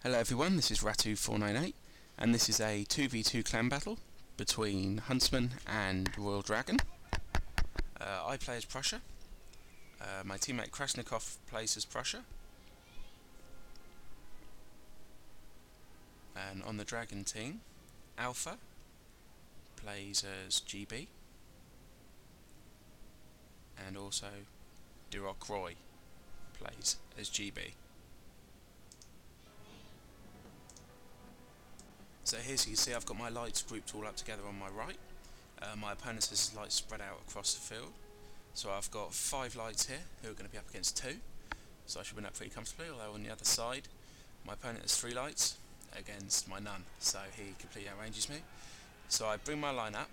Hello everyone, this is Rattue 498 and this is a 2v2 clan battle between Huntsman and Royal Dragon. I play as Prussia. My teammate Krasnikov plays as Prussia. And on the Dragon team, Alpha plays as GB. And also Roy plays as GB. So here, so you can see I've got my lights grouped all up together on my right. My opponent has his lights spread out across the field. So I've got 5 lights here who are going to be up against 2. So I should win that pretty comfortably, although on the other side my opponent has 3 lights against my none. So he completely outranges me. So I bring my line up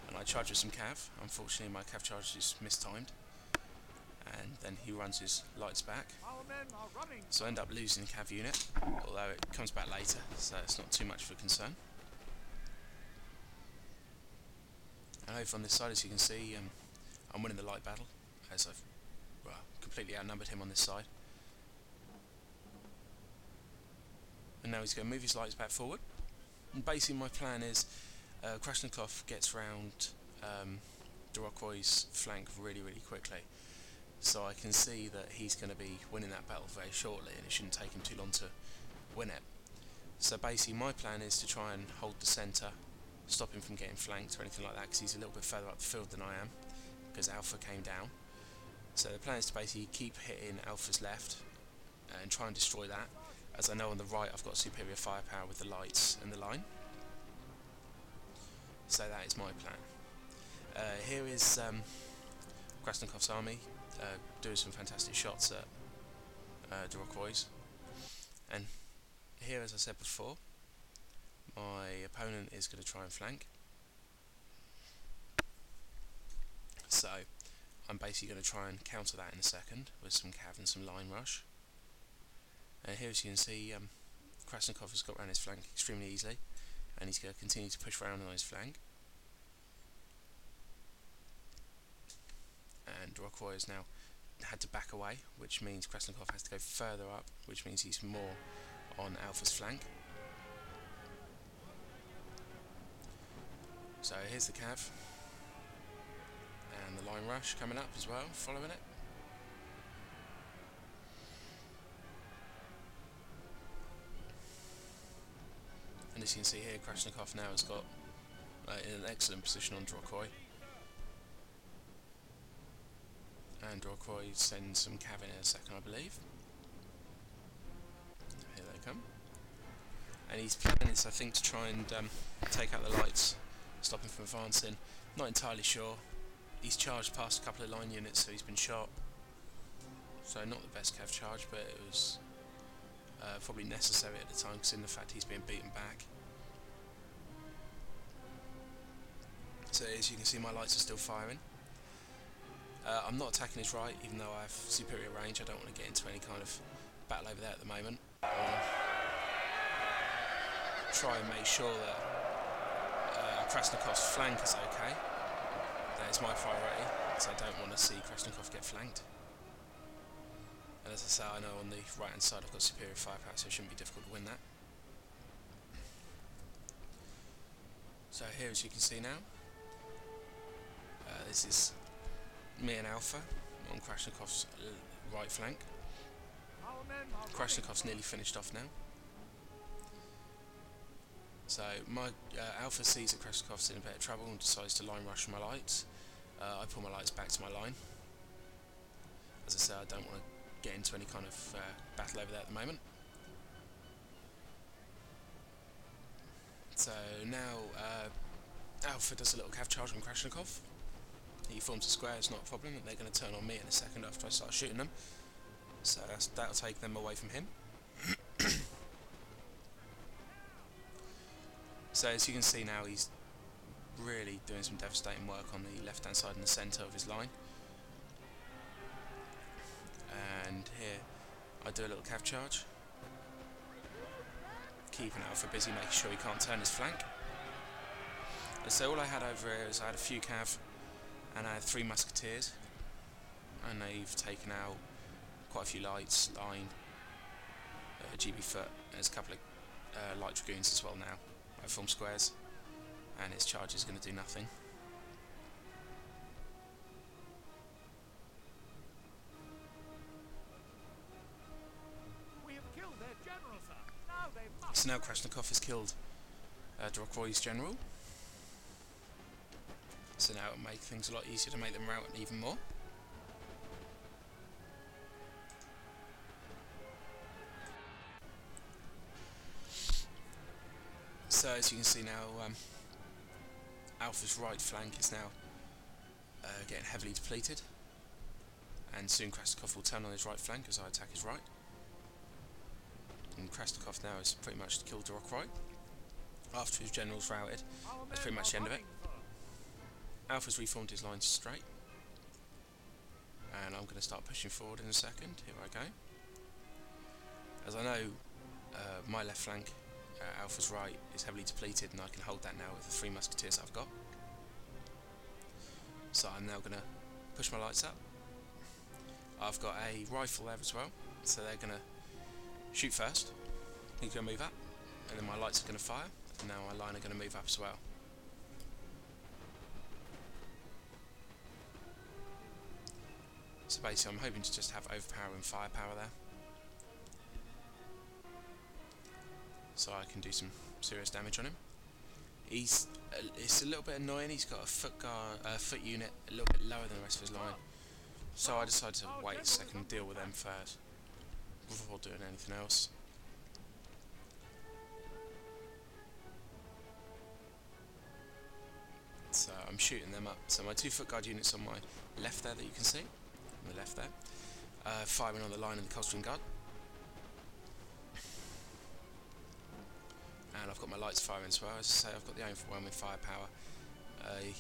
and I charge with some cav. Unfortunately my cav charge is mistimed. And then he runs his lights back, so I end up losing the cav unit, although it comes back later, so it's not too much of a concern. And over on this side, as you can see, I'm winning the light battle, as I've completely outnumbered him on this side. And now he's going to move his lights back forward, and basically my plan is Krasnikov gets round Roy's flank really quickly. So I can see that he's going to be winning that battle very shortly and it shouldn't take him too long to win it. So basically my plan is to try and hold the centre, stop him from getting flanked or anything like that, because he's a little bit further up the field than I am, because Alpha came down. So the plan is to basically keep hitting Alpha's left and try and destroy that, as I know on the right I've got superior firepower with the lights and the line. So that is my plan. Here is Krasnikov's army. Doing some fantastic shots at Roy's, and here, as I said before, my opponent is going to try and flank, so I'm basically going to try and counter that in a second with some cav and some line rush. And here, as you can see, Krasnikov has got around his flank extremely easily, and he's going to continue to push around on his flank. And Roy has now had to back away, which means Krasnikov has to go further up, which means he's more on Alpha's flank. So here's the cav, and the line rush coming up as well, following it. And as you can see here, Krasnikov now has got in an excellent position on Roy. And Roy sends some cav in a second, I believe. Here they come. And he's planning this, I think, to try and take out the lights, stop him from advancing. Not entirely sure. He's charged past a couple of line units, so he's been shot. So not the best cav charge, but it was probably necessary at the time, because in the fact he's being beaten back. So as you can see, my lights are still firing. I'm not attacking his right, even though I have superior range. I don't want to get into any kind of battle over there at the moment. Try and make sure that Krasnikov's flank is okay. That is my priority, because I don't want to see Krasnikov get flanked. And as I say, I know on the right hand side I've got superior firepower, so it shouldn't be difficult to win that. So here, as you can see now, this is me and Alpha on Krasnikov's right flank. Krasnikov's nearly finished off now. So my Alpha sees that Krasnikov's in a bit of trouble and decides to line rush my lights. I pull my lights back to my line. As I say, I don't want to get into any kind of battle over there at the moment. So now Alpha does a little cav charge on Krasnikov. He forms a square, it's not a problem, and they're going to turn on me in a second after I start shooting them. So that'll take them away from him. So as you can see now, he's really doing some devastating work on the left hand side and the centre of his line. And here I do a little cav charge, keeping Alpha busy, making sure he can't turn his flank. And so all I had over here is I had a few cav and I had 3 musketeers, and they've taken out quite a few lights, line, a GB foot. There's a couple of light dragoons as well now. I form squares, and its charge is going to do nothing. We have killed their general, sir. Now they must. So now Krasnikov has killed Dorokroy's general. So now it'll make things a lot easier to make them rout even more. So as you can see now, Alpha's right flank is now getting heavily depleted, and soon Krasnikov will turn on his right flank as I attack his right. And Krasnikov now has pretty much killed Dorokroy. After his general's routed, that's pretty much the end of it. Alpha's reformed his lines straight, and I'm going to start pushing forward in a second. Here I go. As I know, my left flank, Alpha's right, is heavily depleted, and I can hold that now with the 3 musketeers I've got. So I'm now going to push my lights up. I've got a rifle there as well, so they're going to shoot first. He's going to move up, and then my lights are going to fire, and now my line are going to move up as well. So basically I'm hoping to just have overpower and firepower there, so I can do some serious damage on him. It's a little bit annoying, he's got a foot unit a little bit lower than the rest of his line, so I decided to wait a second and deal with them first before doing anything else. So I'm shooting them up. So my 2 foot guard units on my left there that you can see, on the left there, firing on the line of the Coldstream Guard. And I've got my lights firing as well. As I say, I've got the overwhelming firepower.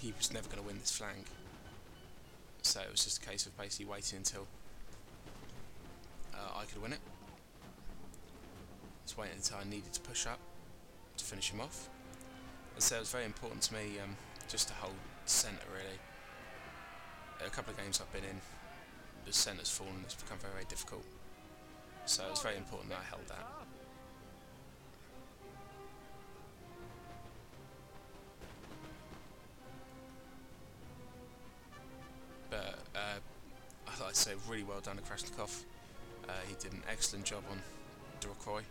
He was never going to win this flank, so it was just a case of basically waiting until I could win it. Just waiting until I needed to push up to finish him off. And so it was very important to me just to hold centre really. A couple of games I've been in, the centre's fallen and it's become very, very difficult. So it was very important that I held that. But I'd like to say really well done to Krasnikov. He did an excellent job on Dorokroy.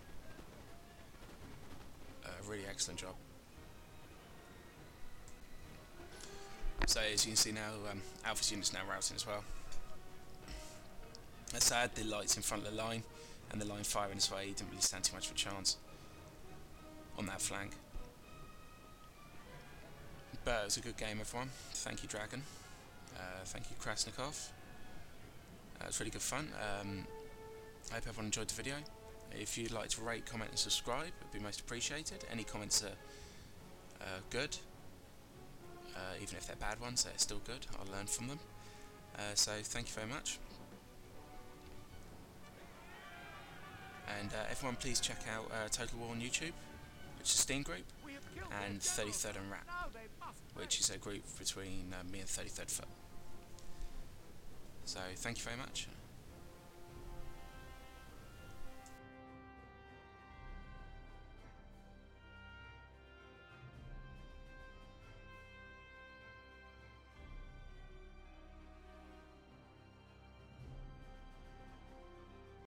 Really excellent job. So as you can see now, Alpha's unit's now routing as well. As I had the lights in front of the line and the line firing this way, he didn't really stand too much of a chance on that flank. But it was a good game, everyone. Thank you, Dragon. Thank you, Krasnikov. It was really good fun. I hope everyone enjoyed the video. If you'd like to rate, comment and subscribe, it would be most appreciated. Any comments are good. Even if they're bad ones, they're still good. I'll learn from them. So thank you very much. And everyone please check out Total War on YouTube, which is a Steam group, and 33rd and Rattue, which is a group between me and 33rd Foot. So thank you very much.